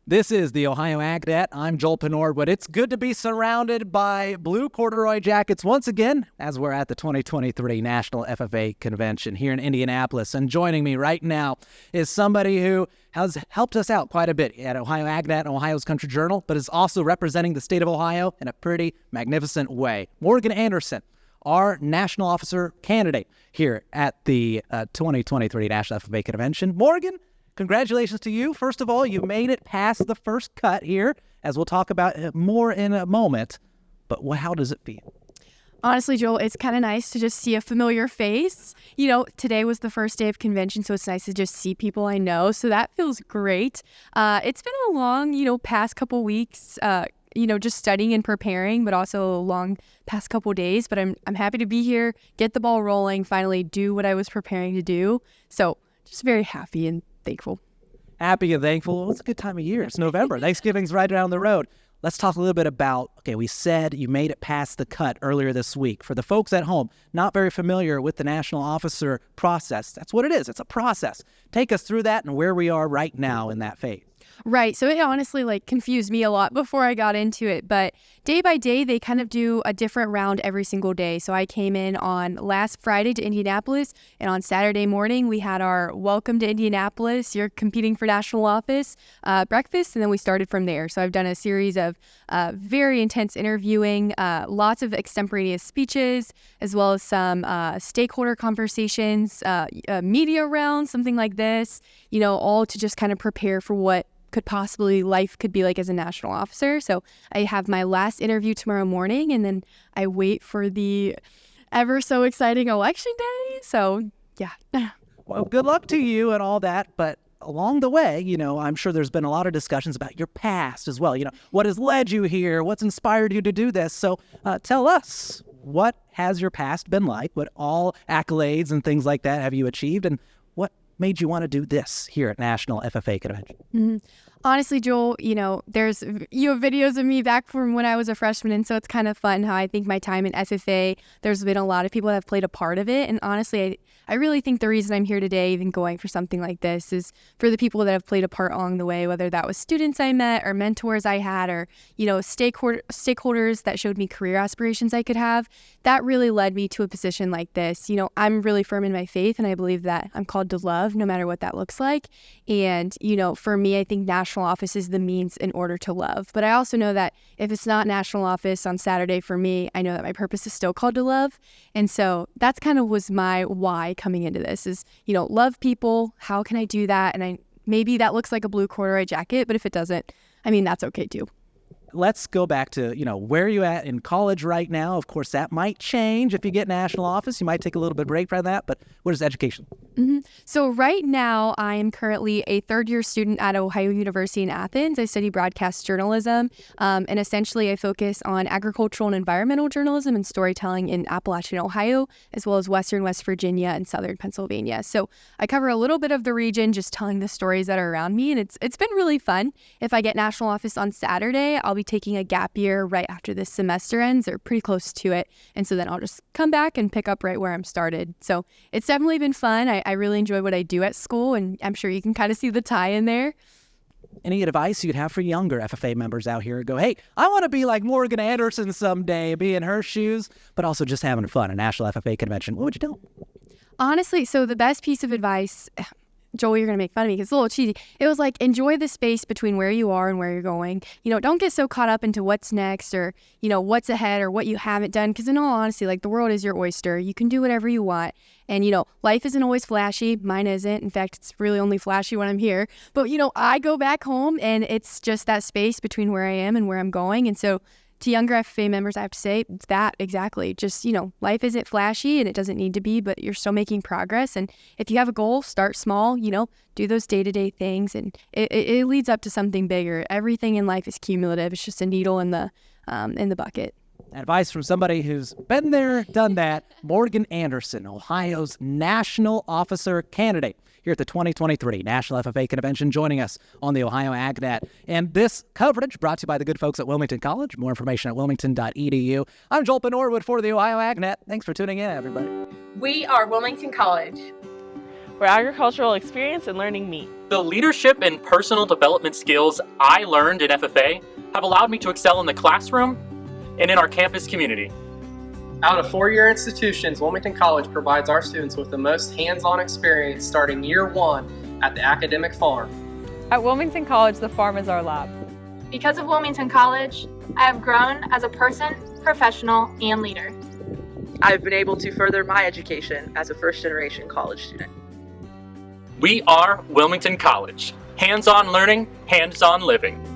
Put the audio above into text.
This is the Ohio AgNet. I'm Joel Penhorwood. It's good to be surrounded by blue corduroy jackets once again as we're at the 2023 National FFA Convention here in Indianapolis. And joining me right now is somebody who has helped us out quite a bit at Ohio AgNet and Ohio's Country Journal, but is also representing the state of Ohio in a pretty magnificent way. Morgan Anderson, our national officer candidate here at the 2023 National FFA Convention. Morgan, congratulations to you. First of all, you made it past the first cut here, as we'll talk about more in a moment. But how does it feel? Honestly, Joel, it's kind of nice to just see a familiar face. You know, today was the first day of convention, so it's nice to just see people I know. So that feels great. It's been a long, past couple weeks, just studying and preparing, but also a long past couple days. But I'm happy to be here, get the ball rolling, finally do what I was preparing to do. So just very happy and thankful. Happy and thankful. Well, it's a good time of year. It's November. Thanksgiving's right down the road. Let's talk a little bit about, we said you made it past the cut earlier this week. For the folks at home not very familiar with the national officer process, that's what it is. It's a process. Take us through that and where we are right now in that phase. Right. So it honestly confused me a lot before I got into it. But day by day, they kind of do a different round every single day. So I came in on last Friday to Indianapolis, and on Saturday morning, we had our Welcome to Indianapolis, You're Competing for National Office breakfast, and then we started from there. So I've done a series of very intense interviewing, lots of extemporaneous speeches, as well as some stakeholder conversations, media rounds, something like this, all to just kind of prepare for what life could be like as a national officer. So I have my last interview tomorrow morning, and then I wait for the ever so exciting election day. So yeah. Well, good luck to you and all that. But along the way, I'm sure there's been a lot of discussions about your past as well. What has led you here? What's inspired you to do this? So tell us, what has your past been like? What all accolades and things like that have you achieved? And what made you want to do this here at National FFA Convention? Mm-hmm. Honestly, Joel, you have videos of me back from when I was a freshman, and so it's kind of fun how I think my time in FFA, there's been a lot of people that have played a part of it. And honestly, I really think the reason I'm here today, even going for something like this, is for the people that have played a part along the way, whether that was students I met or mentors I had or, stakeholders that showed me career aspirations I could have. That really led me to a position like this. I'm really firm in my faith, and I believe that I'm called to love no matter what that looks like. And, for me, I think national office is the means in order to love. But I also know that if it's not national office on Saturday for me, I know that my purpose is still called to love. And so that's kind of was my why coming into this is, love people. How can I do that? And maybe that looks like a blue corduroy jacket, but if it doesn't, that's okay too. Let's go back to, where you at in college right now. Of course, that might change if you get national office. You might take a little bit of break from that, but what is education? Mm-hmm. So right now, I am currently a third-year student at Ohio University in Athens. I study broadcast journalism, and essentially I focus on agricultural and environmental journalism and storytelling in Appalachian, Ohio, as well as Western West Virginia and Southern Pennsylvania. So I cover a little bit of the region, just telling the stories that are around me, and it's been really fun. If I get national office on Saturday, I'll be taking a gap year right after this semester ends, or pretty close to it. And so then I'll just come back and pick up right where I'm started. So it's definitely been fun. I really enjoy what I do at school, and I'm sure you can kind of see the tie in there. Any advice you'd have for younger FFA members out here who go, hey, I want to be like Morgan Anderson someday, be in her shoes, but also just having fun at National FFA Convention? What would you tell them? Honestly, so the best piece of advice, Joel, you're going to make fun of me because it's a little cheesy. It was enjoy the space between where you are and where you're going. Don't get so caught up into what's next or, what's ahead or what you haven't done. Because in all honesty, the world is your oyster. You can do whatever you want. And, life isn't always flashy. Mine isn't. In fact, it's really only flashy when I'm here. But, I go back home and it's just that space between where I am and where I'm going. And so to younger FFA members, I have to say that exactly. Just, life isn't flashy and it doesn't need to be, but you're still making progress. And if you have a goal, start small, do those day-to-day things, and it leads up to something bigger. Everything in life is cumulative. It's just a needle in the bucket. Advice from somebody who's been there, done that. Morgan Anderson, Ohio's national officer candidate here at the 2023 National FFA Convention, joining us on the Ohio AgNet. And this coverage brought to you by the good folks at Wilmington College. More information at wilmington.edu. I'm Joel Penhorwood for the Ohio AgNet. Thanks for tuning in, everybody. We are Wilmington College. where agricultural experience and learning meet. The leadership and personal development skills I learned in FFA have allowed me to excel in the classroom and in our campus community. Out of four-year institutions, Wilmington College provides our students with the most hands-on experience starting year one at the academic farm. At Wilmington College, the farm is our lab. Because of Wilmington College, I have grown as a person, professional, and leader. I've been able to further my education as a first-generation college student. We are Wilmington College. Hands-on learning, hands-on living.